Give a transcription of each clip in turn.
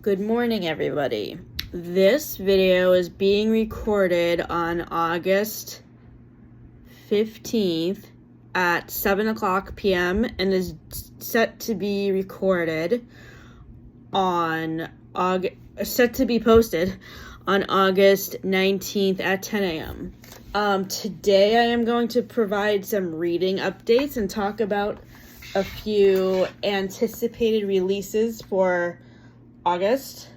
Good morning, everybody. This video is being recorded on August 15th at 7:00 p.m. and is set to be recorded on set to be posted on August 19th at 10 a.m. Today I am going to provide some reading updates and talk about a few anticipated releases for August.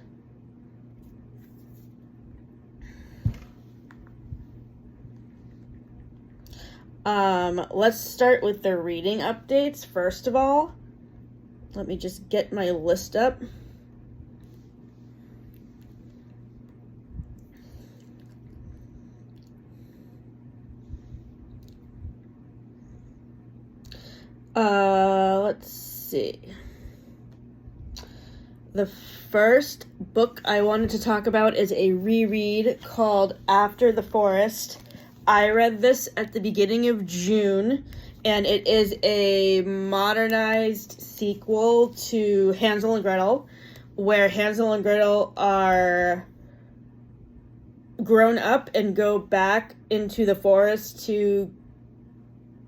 Let's start with the reading updates. First of all, let me just get my list up. Let's see. The first book I wanted to talk about is a reread called After the Forest. I read this at the beginning of June, and it is a modernized sequel to Hansel and Gretel, where Hansel and Gretel are grown up and go back into the forest to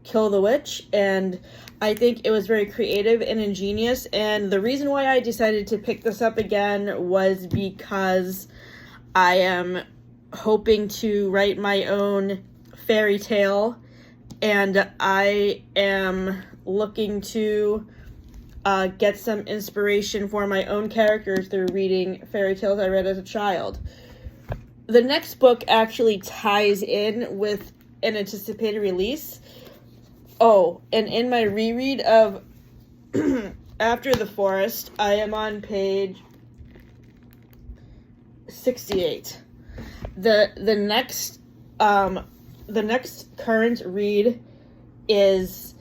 kill the witch, and I think it was very creative and ingenious. And the reason why I decided to pick this up again was because I am hoping to write my own fairy tale, and I am looking to get some inspiration for my own characters through reading fairy tales I read as a child. The next book actually ties in with an anticipated release. Oh, and in my reread of After the Forest, I am on page 68. The next current read is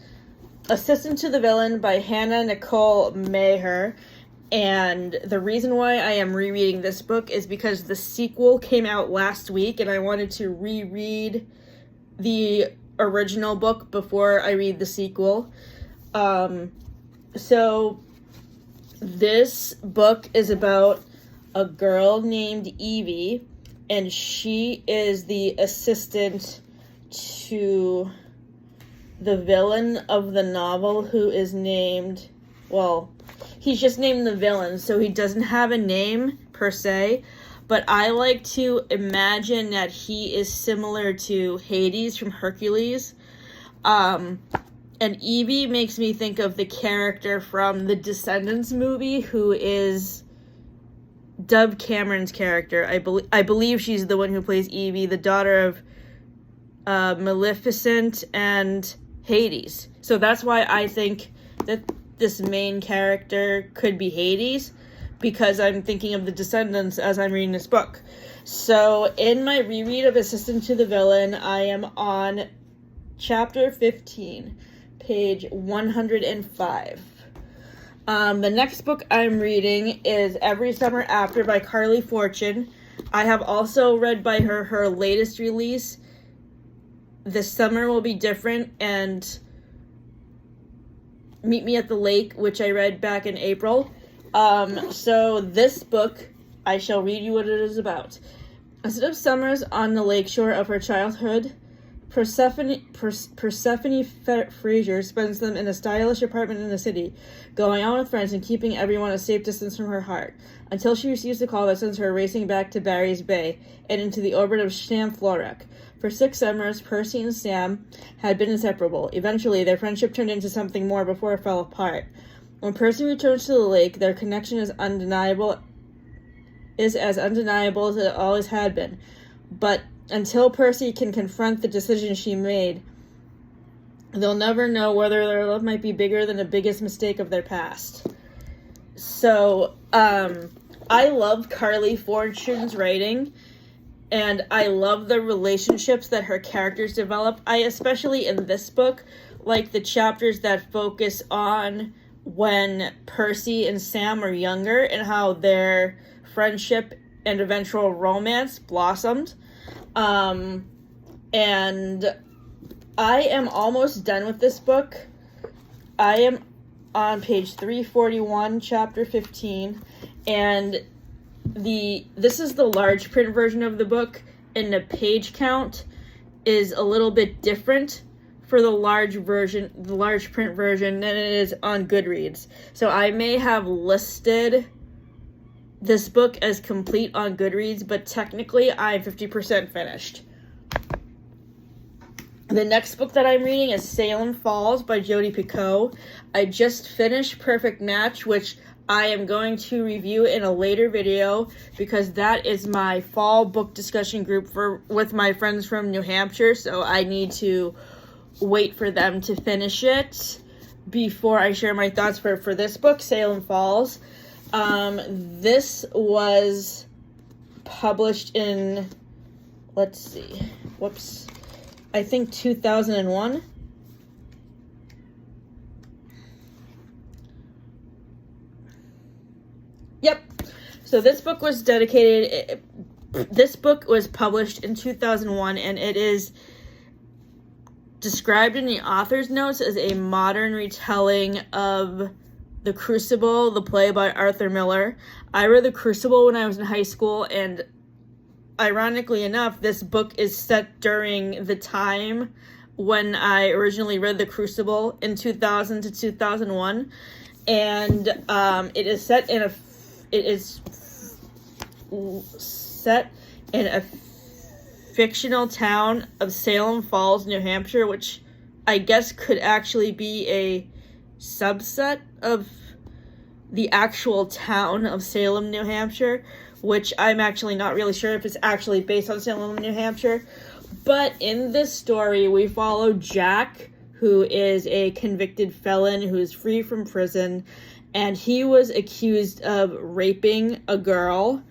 Assistant to the Villain by Hannah Nicole Maher. And the reason why I am rereading this book is because the sequel came out last week, and I wanted to reread the original book before I read the sequel. So this book is about a girl named Evie, and she is the assistant to the villain of the novel, who is named, well, he's just named the villain, so he doesn't have a name per se, but I like to imagine that he is similar to Hades from Hercules. And Evie makes me think of the character from the Descendants movie, who is Dove Cameron's character. I believe she's the one who plays Evie, the daughter of Maleficent and Hades. So that's why I think that this main character could be Hades, because I'm thinking of the Descendants as I'm reading this book. So in my reread of Assistant to the Villain, I am on chapter 15, page 105. The next book I'm reading is Every Summer After by Carly Fortune. I have also read by her latest release, This Summer Will Be Different, and Meet Me at the Lake, which I read back in April. So this book, I shall read you what it is about. Instead of summers on the lakeshore of her childhood, Persephone Fraser spends them in a stylish apartment in the city, going out with friends and keeping everyone a safe distance from her heart, until she receives a call that sends her racing back to Barry's Bay and into the orbit of Sam Florek. For 6 summers, Percy and Sam had been inseparable. Eventually, their friendship turned into something more before it fell apart. When Percy returns to the lake, their connection is as undeniable as it always had been. But until Percy can confront the decision she made, they'll never know whether their love might be bigger than the biggest mistake of their past. So, I love Carly Fortune's writing, and I love the relationships that her characters develop. I, especially in this book, like the chapters that focus on when Percy and Sam are younger and how their friendship and eventual romance blossomed. And I am almost done with this book. I am on page 341, chapter 15, and this is the large print version of the book, and the page count is a little bit different for the large print version than it is on Goodreads. So I may have listed this book as complete on Goodreads, but technically I'm 50% finished. The next book that I'm reading is Salem Falls by Jodi Picoult. I just finished Perfect Match, which I am going to review in a later video because that is my fall book discussion group with my friends from New Hampshire, so I need to wait for them to finish it before I share my thoughts for this book, Salem Falls. This was published in, I think 2001. Yep. So this book was published in 2001, and it is described in the author's notes as a modern retelling of The Crucible, the play by Arthur Miller. I read The Crucible when I was in high school, and ironically enough, this book is set during the time when I originally read The Crucible in 2000 to 2001, and it is set in a fictional town of Salem Falls, New Hampshire, which I guess could actually be a subset of the actual town of Salem, New Hampshire, which I'm actually not really sure if it's actually based on Salem, New Hampshire. But in this story, we follow Jack, who is a convicted felon who is free from prison, and he was accused of raping a girl.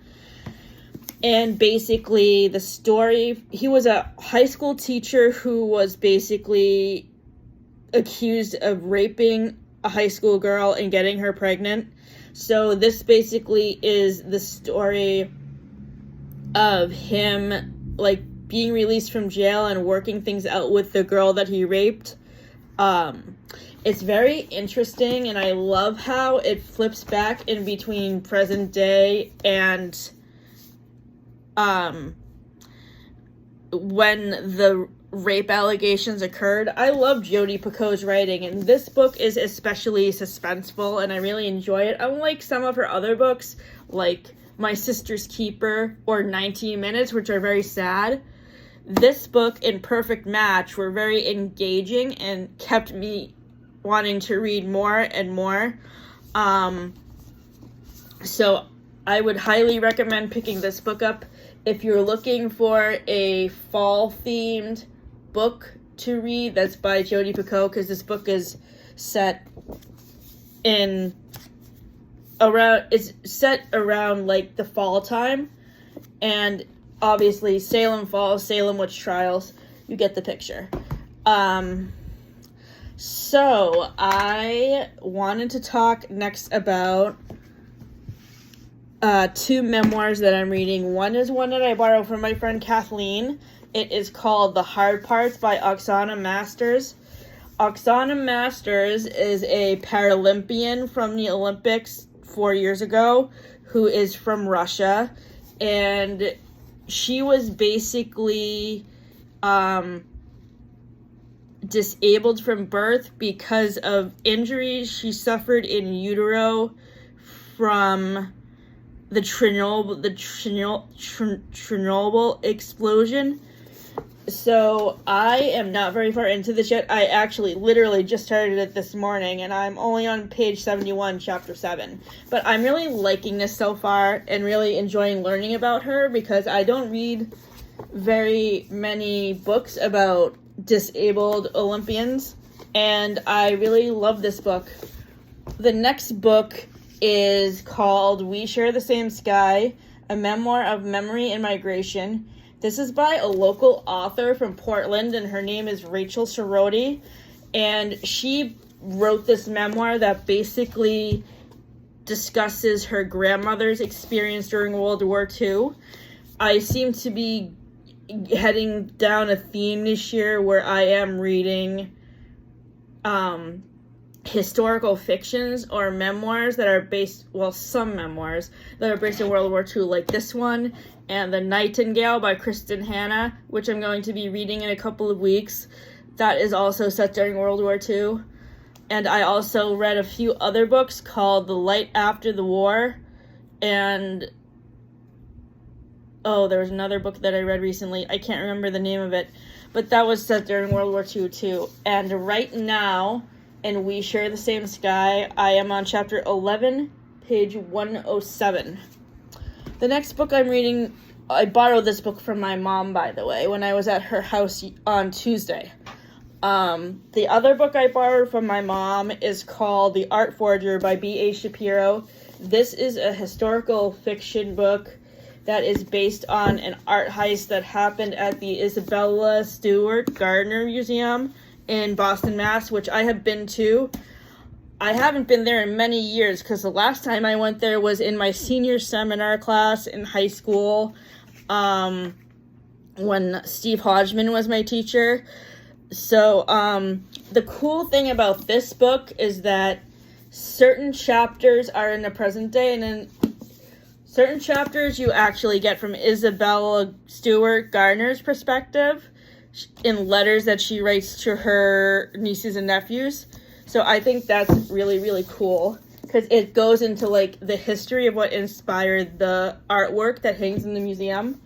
And basically, the story, he was a high school teacher who was basically accused of raping a high school girl and getting her pregnant. So this basically is the story of him, being released from jail and working things out with the girl that he raped. It's very interesting, and I love how it flips back in between present day and when the rape allegations occurred. I love Jodi Picoult's writing, and this book is especially suspenseful, and I really enjoy it. Unlike some of her other books, like My Sister's Keeper or 19 Minutes, which are very sad, this book and Perfect Match were very engaging and kept me wanting to read more and more. So I would highly recommend picking this book up if you're looking for a fall-themed book to read. That's by Jodi Picoult, because this book is set around the fall time, and obviously Salem Falls, Salem Witch Trials, you get the picture. So I wanted to talk next about two memoirs that I'm reading. One is one that I borrowed from my friend Kathleen. It is called The Hard Parts by Oksana Masters. Oksana Masters is a Paralympian from the Olympics 4 years ago who is from Russia, and she was basically disabled from birth because of injuries she suffered in utero from the Chernobyl explosion. So I am not very far into this yet. I actually literally just started it this morning, and I'm only on page 71, chapter 7. But I'm really liking this so far and really enjoying learning about her, because I don't read very many books about disabled Olympians, and I really love this book. The next book is called We Share the Same Sky, a memoir of memory and migration. This is by a local author from Portland, and her name is Rachel Soroti, and she wrote this memoir that basically discusses her grandmother's experience during World War II. I seem to be heading down a theme this year where I am reading historical fictions or memoirs that are based, some memoirs that are based in World War II, like this one, and The Nightingale by Kristen Hanna, which I'm going to be reading in a couple of weeks. That is also set during World War II. And I also read a few other books called The Light After the War, and there was another book that I read recently. I can't remember the name of it, but that was set during World War II too. And right now, in We Share the Same Sky, I am on chapter 11, page 107. The next book I'm reading, I borrowed this book from my mom, by the way, when I was at her house on Tuesday. The other book I borrowed from my mom is called The Art Forger by B.A. Shapiro. This is a historical fiction book that is based on an art heist that happened at the Isabella Stewart Gardner Museum in Boston, Mass., which I have been to. I haven't been there in many years because the last time I went there was in my senior seminar class in high school, when Steve Hodgman was my teacher. So, the cool thing about this book is that certain chapters are in the present day, and then certain chapters you actually get from Isabella Stewart Gardner's perspective in letters that she writes to her nieces and nephews. So I think that's really, really cool because it goes into like the history of what inspired the artwork that hangs in the museum.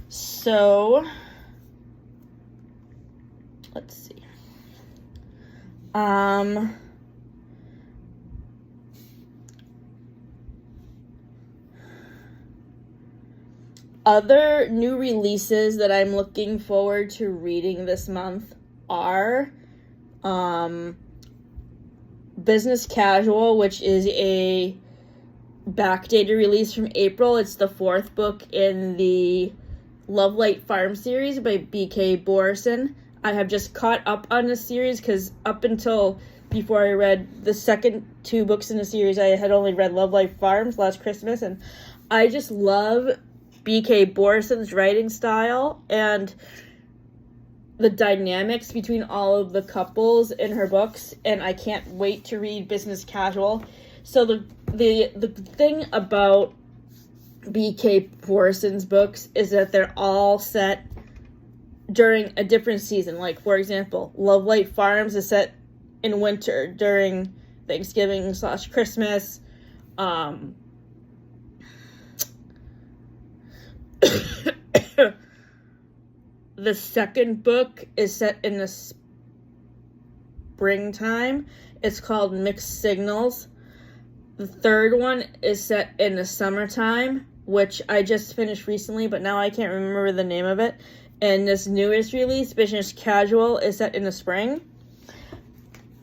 So let's see. Other new releases that I'm looking forward to reading this month are Business Casual, which is a backdated release from April. It's the fourth book in the Lovelight Farm series by B.K. Borison. I have just caught up on this series because up until before I read the second two books in the series, I had only read Lovelight Farms last Christmas, and I just love B.K. Borison's writing style and the dynamics between all of the couples in her books, and I can't wait to read Business Casual. So the thing about B.K. Borison's books is that they're all set during a different season. Like, for example, Lovelight Farms is set in winter during Thanksgiving/Christmas. The second book is set in the springtime. It's called Mixed Signals. The third one is set in the summertime, which I just finished recently, but now I can't remember the name of it. And this newest release, Business Casual, is set in the spring.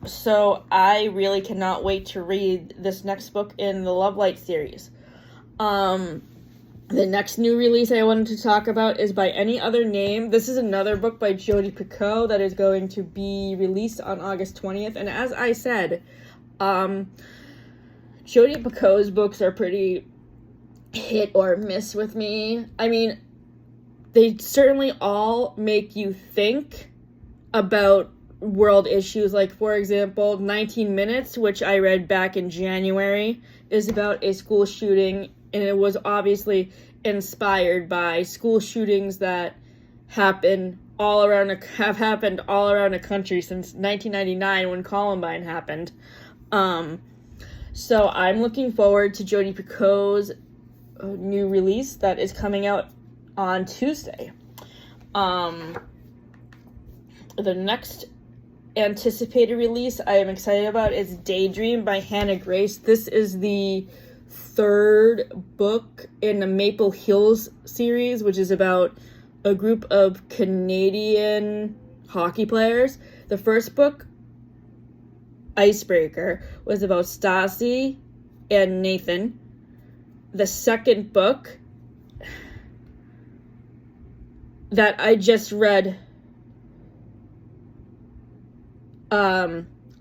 So I really cannot wait to read this next book in the Lovelight series. The next new release I wanted to talk about is By Any Other Name. This is another book by Jodi Picoult that is going to be released on August 20th. And as I said, Jodi Picoult's books are pretty hit or miss with me. I mean, they certainly all make you think about world issues. Like, for example, 19 Minutes, which I read back in January, is about a school shooting, and it was obviously inspired by school shootings that have happened all around the country since 1999 when Columbine happened. So I'm looking forward to Jodi Picoult's new release that is coming out on Tuesday. The next anticipated release I am excited about is Daydream by Hannah Grace. This is the third book in the Maple Hills series, which is about a group of Canadian hockey players. The first book, Icebreaker, was about Stassi and Nathan. The second book that I just read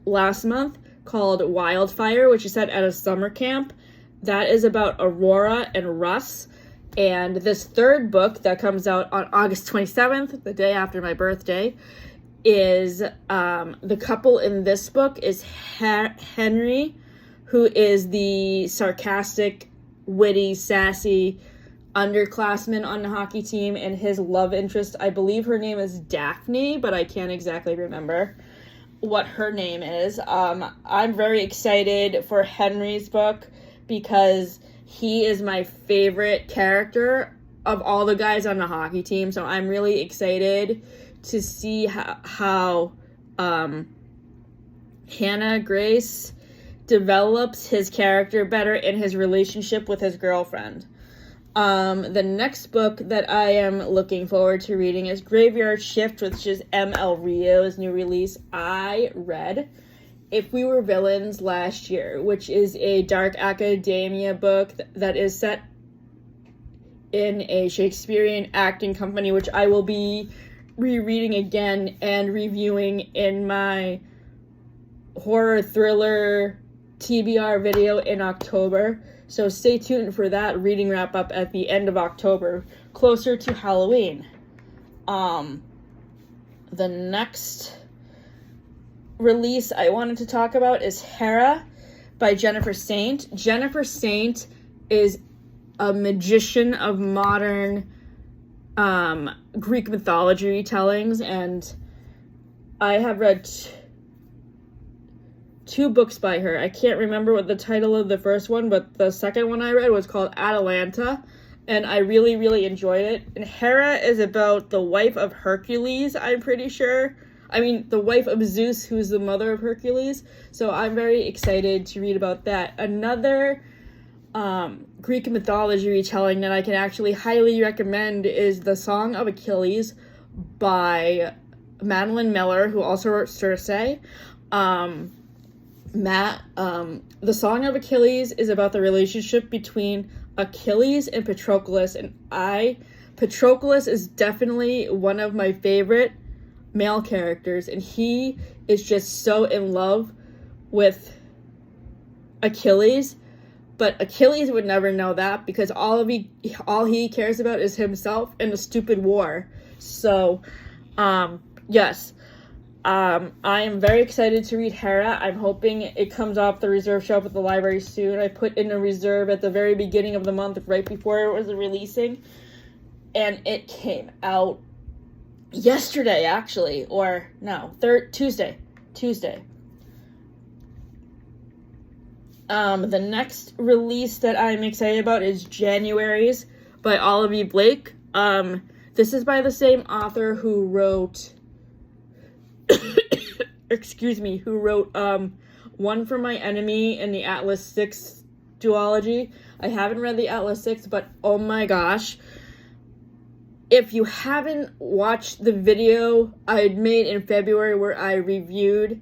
last month, called Wildfire, which is set at a summer camp, that is about Aurora and Russ. And this third book that comes out on August 27th, the day after my birthday, is the couple in this book is Henry, who is the sarcastic, witty, sassy underclassman on the hockey team, and his love interest, I believe her name is Daphne, but I can't exactly remember what her name is. I'm very excited for Henry's book because he is my favorite character of all the guys on the hockey team, so I'm really excited to see how Hannah Grace develops his character better in his relationship with his girlfriend. The next book that I am looking forward to reading is Graveyard Shift, which is M.L. Rio's new release. I read If We Were Villains last year, which is a dark academia book that is set in a Shakespearean acting company, which I will be rereading again and reviewing in my horror thriller TBR video in October. So stay tuned for that reading wrap up at the end of October, closer to Halloween. The next release I wanted to talk about is Hera by Jennifer Saint. Jennifer Saint is a magician of modern Greek mythology retellings, and I have read two books by her. I can't remember what the title of the first one, but the second one I read was called Atalanta, and I really, really enjoyed it. And Hera is about the wife of Hercules, I'm pretty sure. I mean, the wife of Zeus, who's the mother of Hercules. So I'm very excited to read about that. Another Greek mythology retelling that I can actually highly recommend is The Song of Achilles by Madeline Miller, who also wrote Circe. The Song of Achilles is about the relationship between Achilles and Patroclus, and Patroclus is definitely one of my favorite male characters, and he is just so in love with Achilles, but Achilles would never know that because all he cares about is himself and the stupid war. So, yes. I am very excited to read Hera. I'm hoping it comes off the reserve shelf at the library soon. I put in a reserve at the very beginning of the month, right before it was releasing, and it came out yesterday, actually, or no, Tuesday. The next release that I'm excited about is January's by Olivia Blake. This is by the same author who wrote who wrote One for My Enemy and the Atlas 6 duology. I haven't read the Atlas 6, but oh my gosh. If you haven't watched the video I made in February where I reviewed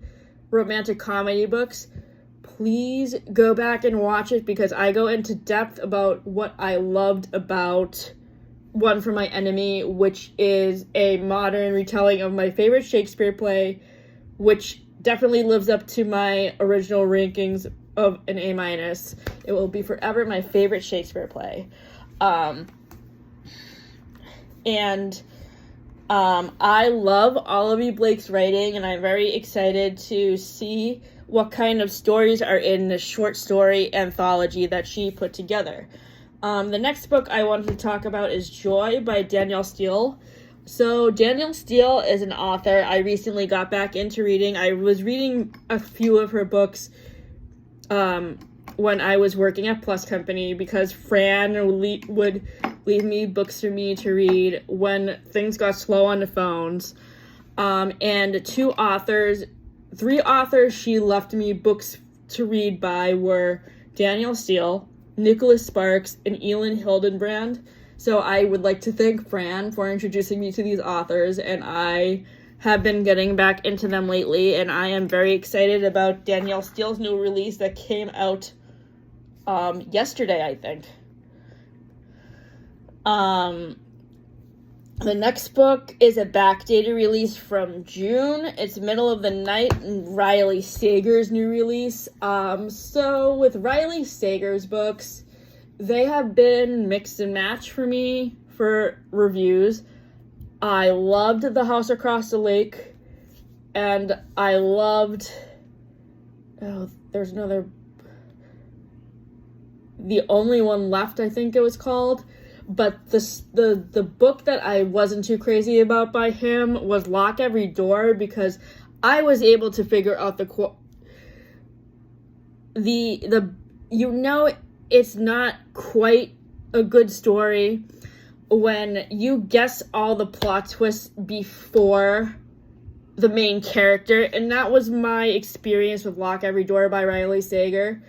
romantic comedy books, please go back and watch it because I go into depth about what I loved about One for My Enemy, which is a modern retelling of my favorite Shakespeare play, which definitely lives up to my original rankings of an A-. It will be forever my favorite Shakespeare play. I love Olivia Blake's writing, and I'm very excited to see what kind of stories are in the short story anthology that she put together. The next book I wanted to talk about is Joy by Danielle Steele. So Danielle Steele is an author I recently got back into reading. I was reading a few of her books when I was working at Plus Company because Fran would leave me books for me to read when things got slow on the phones. And three authors she left me books to read by were Danielle Steele, Nicholas Sparks, and Elin Hildenbrand. So I would like to thank Fran for introducing me to these authors, and I have been getting back into them lately, and I am very excited about Danielle Steele's new release that came out yesterday, I think. The next book is a backdated release from June. It's Middle of the Night, and Riley Sager's new release. So with Riley Sager's books, they have been mix and match for me for reviews. I loved The House Across the Lake. And I loved, there's another, The Only One Left, I think it was called. But the book that I wasn't too crazy about by him was Lock Every Door, because I was able to figure out it's not quite a good story when you guess all the plot twists before the main character, and that was my experience with Lock Every Door by Riley Sager.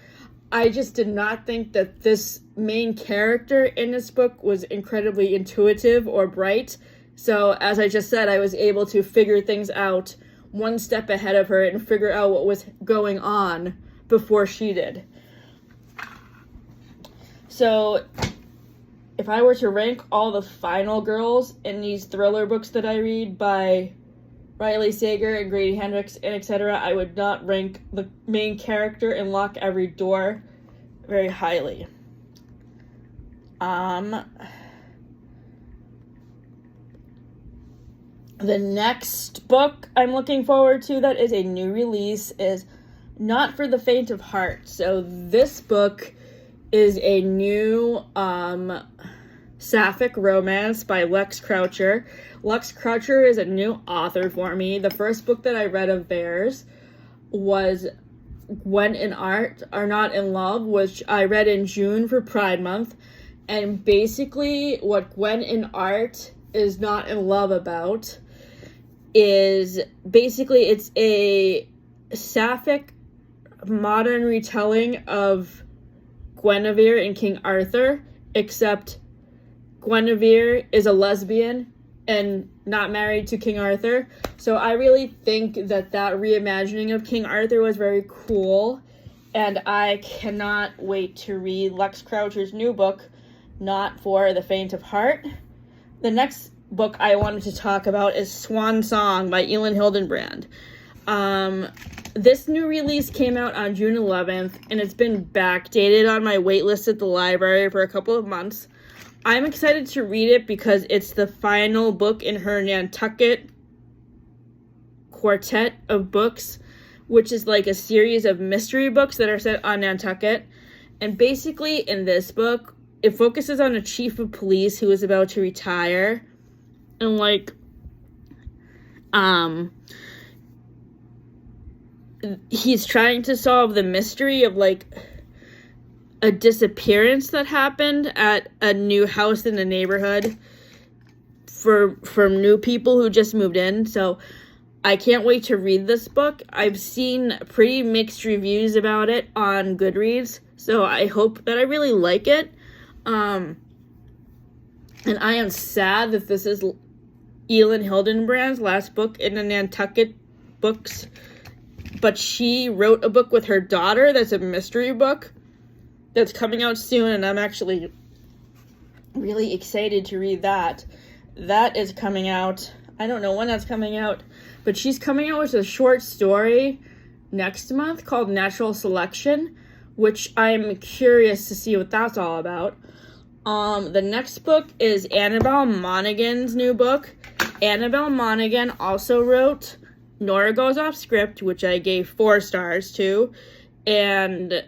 I just did not think that this main character in this book was incredibly intuitive or bright. So, as I just said, I was able to figure things out one step ahead of her and figure out what was going on before she did. So, if I were to rank all the final girls in these thriller books that I read by Riley Sager and Grady Hendrix and etc., I would not rank the main character in Lock Every Door very highly. The next book I'm looking forward to that is a new release is Not for the Faint of Heart. So this book is a new sapphic romance by Lex Croucher. Lex Croucher is a new author for me. The first book that I read of theirs was Gwen and Art Are Not in Love, which I read in June for Pride Month. And basically what Gwen and Art is not in love about is basically it's a sapphic modern retelling of Guinevere and King Arthur, except Guinevere is a lesbian and not married to King Arthur. So I really think that reimagining of King Arthur was very cool, and I cannot wait to read Lex Croucher's new book, Not for the Faint of Heart. The next book I wanted to talk about is Swan Song by Elin Hildenbrand. This new release came out on June 11th, and it's been backdated on my waitlist at the library for a couple of months. I'm excited to read it because it's the final book in her Nantucket quartet of books, which is like a series of mystery books that are set on Nantucket. And basically, in this book, it focuses on a chief of police who is about to retire. And, he's trying to solve the mystery of, a disappearance that happened at a new house in the neighborhood from new people who just moved in. So I can't wait to read this book. I've seen pretty mixed reviews about it on Goodreads, so I hope that I really like it. And I am sad that this is Elin Hildenbrand's last book in the Nantucket books, but she wrote a book with her daughter that's a mystery book that's coming out soon, and I'm actually really excited to read that. That is coming out, I don't know when that's coming out, but she's coming out with a short story next month called Natural Selection, which I'm curious to see what that's all about. The next book is Annabelle Monaghan's new book. Annabelle Monaghan also wrote Nora Goes Off Script, which I gave 4 stars to, and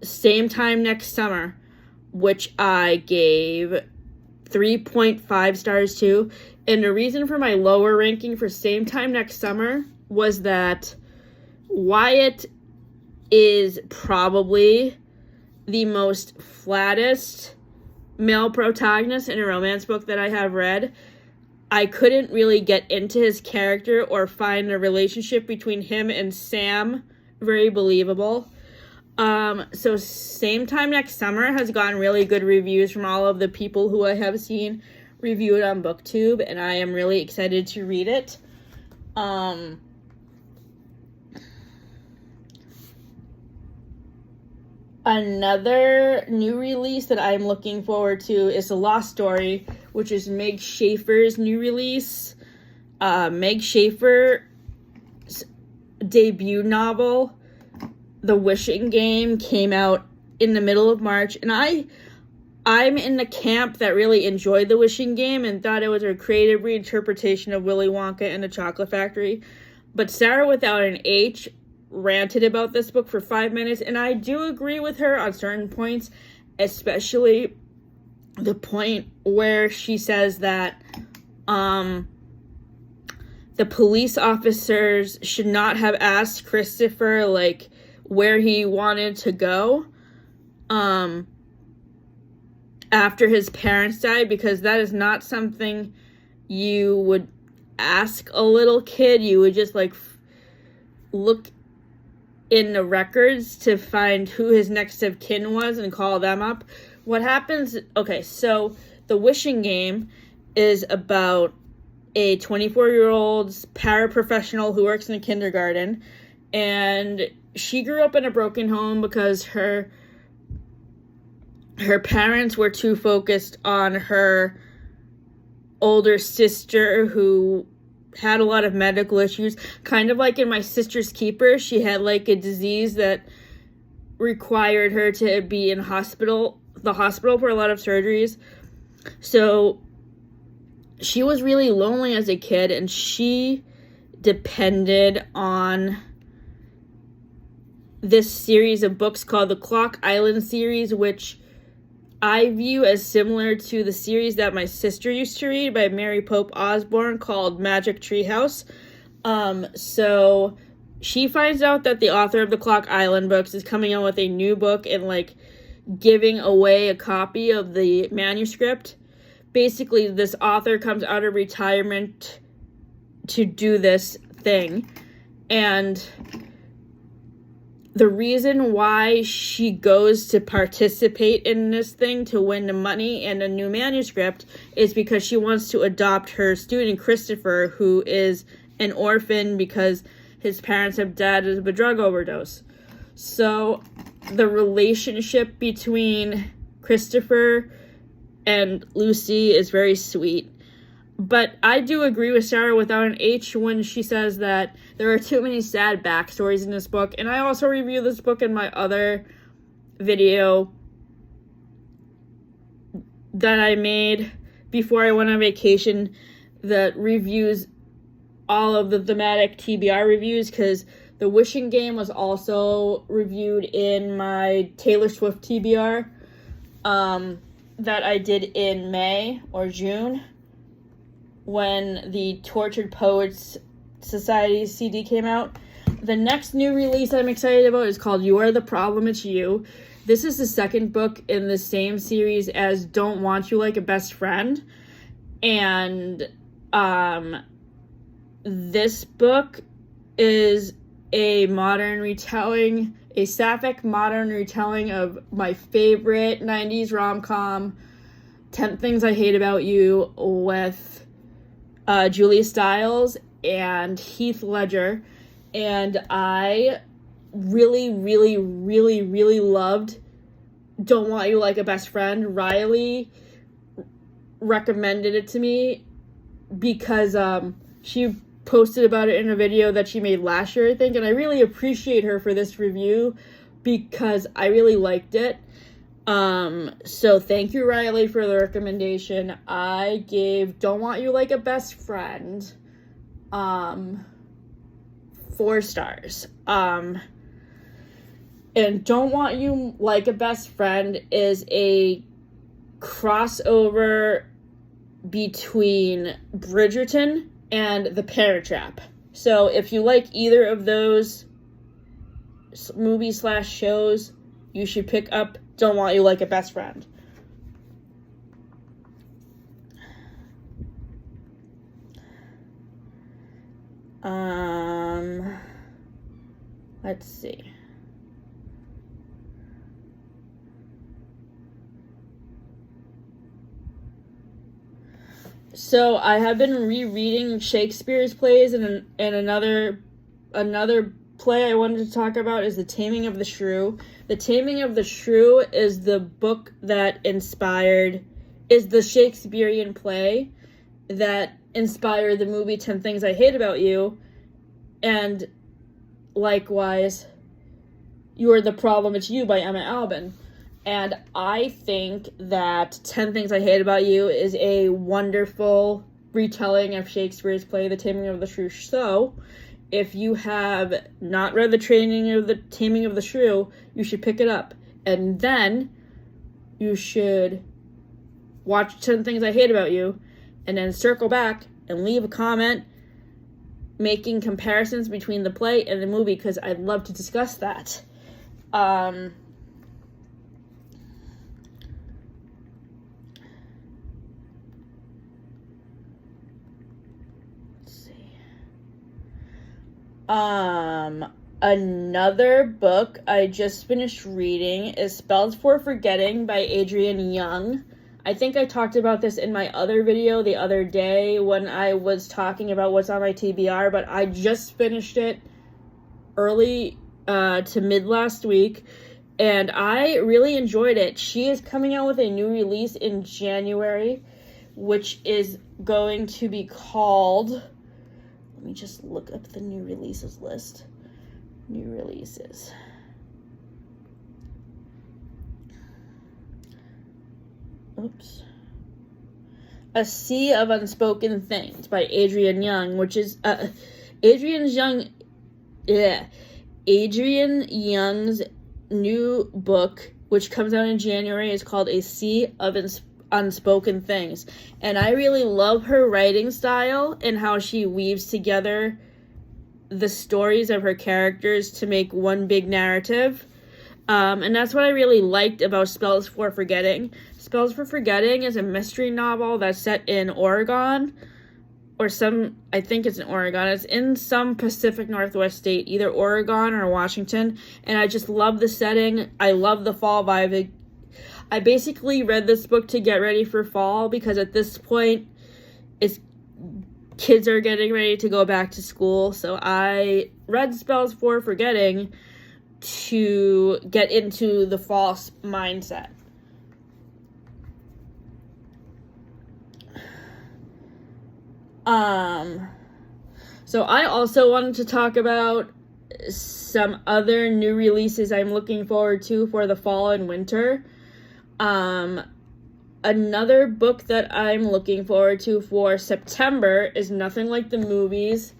Same Time Next Summer, which I gave 3.5 stars to. And the reason for my lower ranking for Same Time Next Summer was that Wyatt is probably the most flattest male protagonist in a romance book that I have read. I couldn't really get into his character or find the relationship between him and Sam very believable. So Same Time Next Summer has gotten really good reviews from all of the people who I have seen review it on BookTube, and I am really excited to read it. Another new release that I'm looking forward to is The Lost Story, which is Meg Schaefer's new release. Meg Schaefer's debut novel, The Wishing Game, came out in the middle of March, and I'm in the camp that really enjoyed The Wishing Game and thought it was a creative reinterpretation of Willy Wonka and the Chocolate Factory. But Sarah Without an H ranted about this book for 5 minutes, and I do agree with her on certain points, especially the point where she says that the police officers should not have asked Christopher, like, where he wanted to go after his parents died, because that is not something you would ask a little kid. You would just, like, look in the records to find who his next of kin was and call them up. What happens... Okay, so The Wishing Game is about a 24-year-old paraprofessional who works in a kindergarten, and she grew up in a broken home because her parents were too focused on her older sister who had a lot of medical issues. Kind of like in My Sister's Keeper, she had like a disease that required her to be in the hospital for a lot of surgeries. So she was really lonely as a kid, and she depended on this series of books called the Clock Island series, which I view as similar to the series that my sister used to read by Mary Pope Osborne called Magic Treehouse. So she finds out that the author of the Clock Island books is coming out with a new book and, like, giving away a copy of the manuscript. Basically, this author comes out of retirement to do this thing, and the reason why she goes to participate in this thing to win the money and a new manuscript is because she wants to adopt her student Christopher, who is an orphan because his parents have died of a drug overdose. So the relationship between Christopher and Lucy is very sweet. But I do agree with Sarah Without an H when she says that there are too many sad backstories in this book. And I also review this book in my other video that I made before I went on vacation that reviews all of the thematic TBR reviews, because The Wishing Game was also reviewed in my Taylor Swift TBR that I did in May or June, when the Tortured Poets Society CD came out. The next new release I'm excited about is called You Are the Problem, It's You. This is the second book in the same series as Don't Want You Like a Best Friend. And this book is a modern retelling, a sapphic modern retelling of my favorite 90s rom-com, 10 Things I Hate About You, with Julia Stiles and Heath Ledger, and I really, really, really, really loved Don't Want You Like a Best Friend. Riley recommended it to me because she posted about it in a video that she made last year, I think, and I really appreciate her for this review because I really liked it. So thank you, Riley, for the recommendation. I gave Don't Want You Like a Best Friend 4 stars. And Don't Want You Like a Best Friend is a crossover between Bridgerton and The Parent Trap. So if you like either of those movies/shows, you should pick up Don't Want You Like a Best Friend. Let's see. So I have been rereading Shakespeare's plays, and another play I wanted to talk about is The Taming of the Shrew. The Taming of the Shrew is the book that is the Shakespearean play that inspired the movie 10 Things I Hate About You, and likewise, You Are the Problem, It's You by Emma Albin. And I think that 10 Things I Hate About You is a wonderful retelling of Shakespeare's play, The Taming of the Shrew. So, if you have not read The Taming of the Shrew, you should pick it up. And then you should watch 10 Things I Hate About You, and then circle back and leave a comment making comparisons between the play and the movie, because I'd love to discuss that. Let's see. Another book I just finished reading is Spells for Forgetting by Adrienne Young. I think I talked about this in my other video the other day when I was talking about what's on my TBR, but I just finished it early to mid last week, and I really enjoyed it. She is coming out with a new release in January, which is going to be called... Let me just look up the new releases list. New releases. Oops. A Sea of Unspoken Things by Adrienne Young, which is Adrienne Young's new book, which comes out in January, is called A Sea of Unspoken Things. And I really love her writing style and how she weaves together the stories of her characters to make one big narrative. And that's what I really liked about Spells for Forgetting. Spells for Forgetting is a mystery novel that's set in Oregon, I think it's in Oregon. It's in some Pacific Northwest state, either Oregon or Washington. And I just love the setting. I love the fall vibe. I basically read this book to get ready for fall, because at this point, kids are getting ready to go back to school. So I read Spells for Forgetting to get into the fall mindset. So I also wanted to talk about some other new releases I'm looking forward to for the fall and winter. Another book that I'm looking forward to for September is Nothing Like the Movies,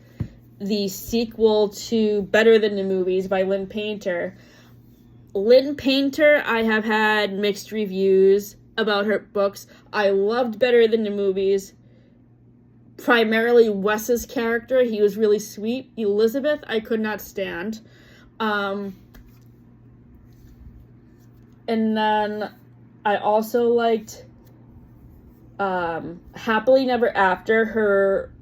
the sequel to Better Than the Movies by Lynn Painter. Lynn Painter, I have had mixed reviews about her books. I loved Better Than the Movies. Primarily Wes's character. He was really sweet. Elizabeth, I could not stand. And then I also liked Happily Never After, her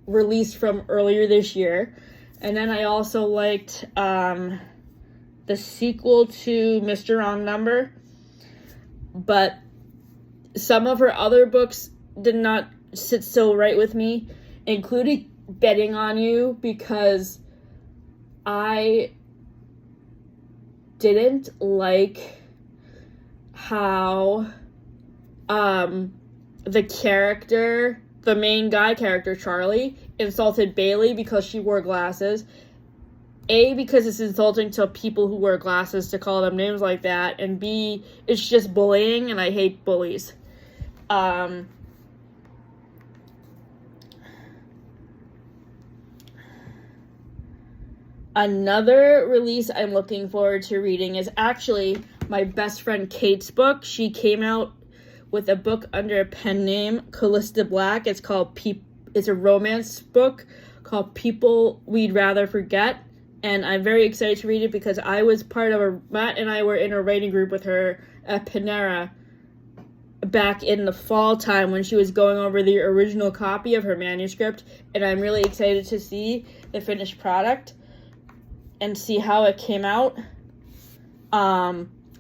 release from earlier this year. And then I also liked the sequel to Mr. Wrong Number. But some of her other books did not sit so right with me, including Betting on You, because I didn't like how the main guy character, Charlie, insulted Bailey because she wore glasses. A, because it's insulting to people who wear glasses to call them names like that, and B, it's just bullying, and I hate bullies. Another release I'm looking forward to reading is actually my best friend Kate's book. She came out with a book under a pen name, Callista Black. It's a romance book called People We'd Rather Forget. And I'm very excited to read it because Matt and I were in a writing group with her at Panera back in the fall time when she was going over the original copy of her manuscript. And I'm really excited to see the finished product and see how it came out.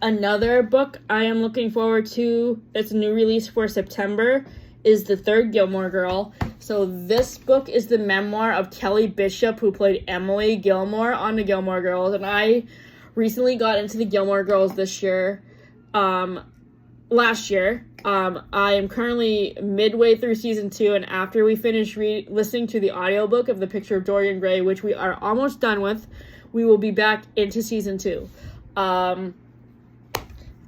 Another book I am looking forward to that's a new release for September is The Third Gilmore Girl. So this book is the memoir of Kelly Bishop, who played Emily Gilmore on the Gilmore Girls. And I recently got into the Gilmore Girls last year. I am currently midway through season 2, and after we finish listening to the audiobook of The Picture of Dorian Gray, which we are almost done with, we will be back into season 2.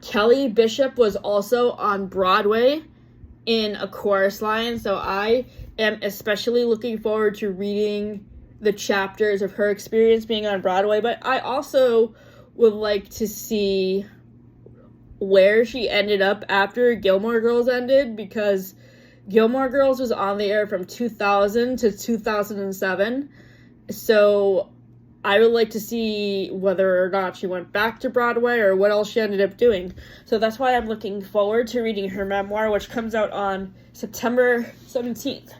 Kelly Bishop was also on Broadway in A Chorus Line, so I am especially looking forward to reading the chapters of her experience being on Broadway, but I also would like to see where she ended up after Gilmore Girls ended, because Gilmore Girls was on the air from 2000 to 2007, so I would like to see whether or not she went back to Broadway or what else she ended up doing. So that's why I'm looking forward to reading her memoir, which comes out on September 17th.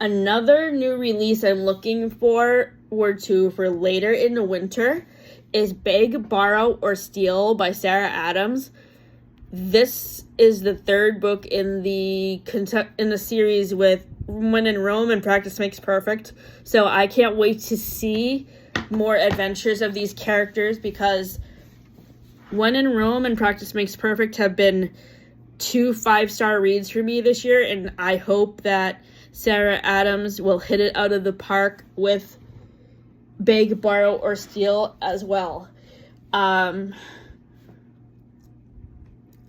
Another new release I'm looking forward to for later in the winter is Beg, Borrow, or Steal by Sarah Adams. This is the third book in the series with When in Rome and Practice Makes Perfect. So I can't wait to see more adventures of these characters, because When in Rome and Practice Makes Perfect have been 2 5-star reads for me this year, and I hope that Sarah Adams will hit it out of the park with Beg, Borrow, or Steal as well.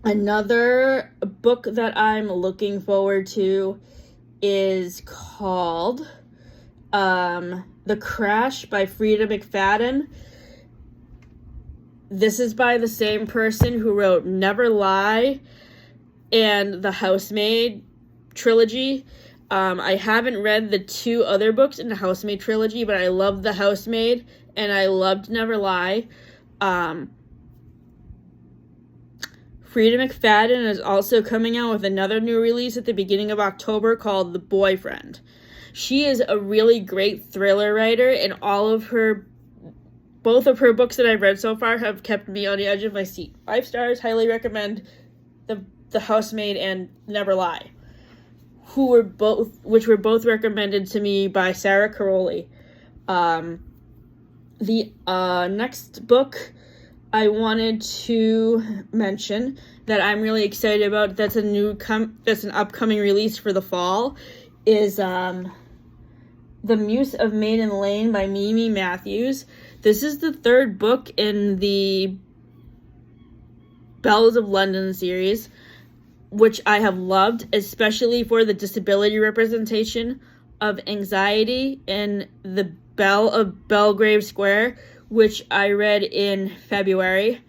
Another book that I'm looking forward to is called The Crash by Frida McFadden. This is by the same person who wrote Never Lie and the Housemaid trilogy. I haven't read the 2 other books in the Housemaid trilogy, but I loved The Housemaid and I loved Never Lie. Frida McFadden is also coming out with another new release at the beginning of October called The Boyfriend. She is a really great thriller writer, and both of her books that I've read so far have kept me on the edge of my seat. 5 stars, highly recommend The Housemaid and Never Lie, which were both recommended to me by Sarah Caroli. The next book I wanted to mention that I'm really excited about, that's an upcoming release for the fall, is The Muse of Maiden Lane by Mimi Matthews. This is the 3rd book in the Bells of London series, which I have loved, especially for the disability representation of anxiety in The Belle of Belgrave Square, which I read in February.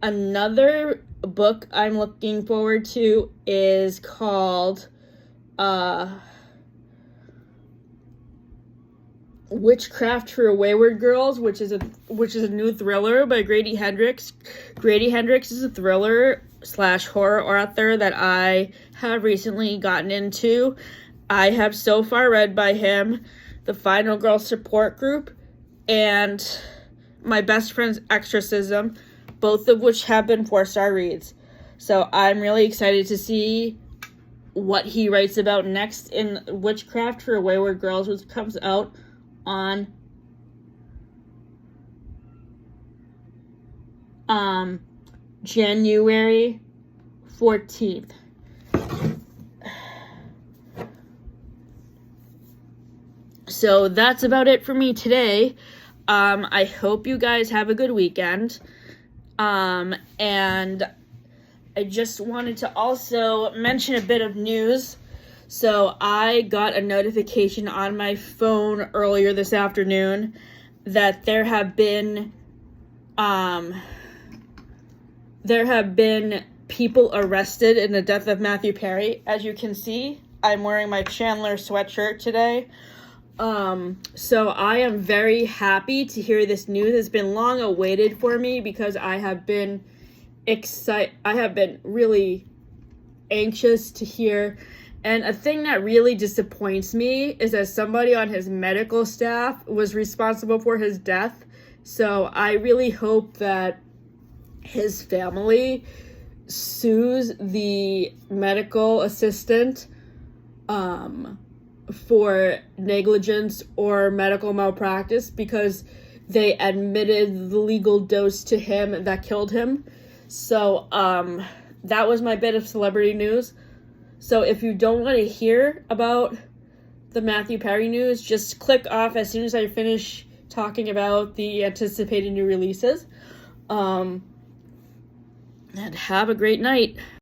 Another book I'm looking forward to is called Witchcraft for Wayward Girls, which is a new thriller by Grady Hendrix. Grady Hendrix is a thriller / horror author that I have recently gotten into. I have so far read by him The Final Girl Support Group and My Best Friend's Exorcism, both of which have been 4-star reads. So I'm really excited to see what he writes about next in Witchcraft for Wayward Girls, which comes out on January 14th. So that's about it for me today. I hope you guys have a good weekend. And I just wanted to also mention a bit of news. So I got a notification on my phone earlier this afternoon that there have been people arrested in the death of Matthew Perry. As you can see, I'm wearing my Chandler sweatshirt today. So I am very happy to hear this news. It's been long awaited for me because I have been really anxious to hear. And a thing that really disappoints me is that somebody on his medical staff was responsible for his death. So I really hope that his family sues the medical assistant for negligence or medical malpractice, because they admitted the legal dose to him that killed him. So that was my bit of celebrity news. So if you don't want to hear about the Matthew Perry news, just click off as soon as I finish talking about the anticipated new releases. And have a great night.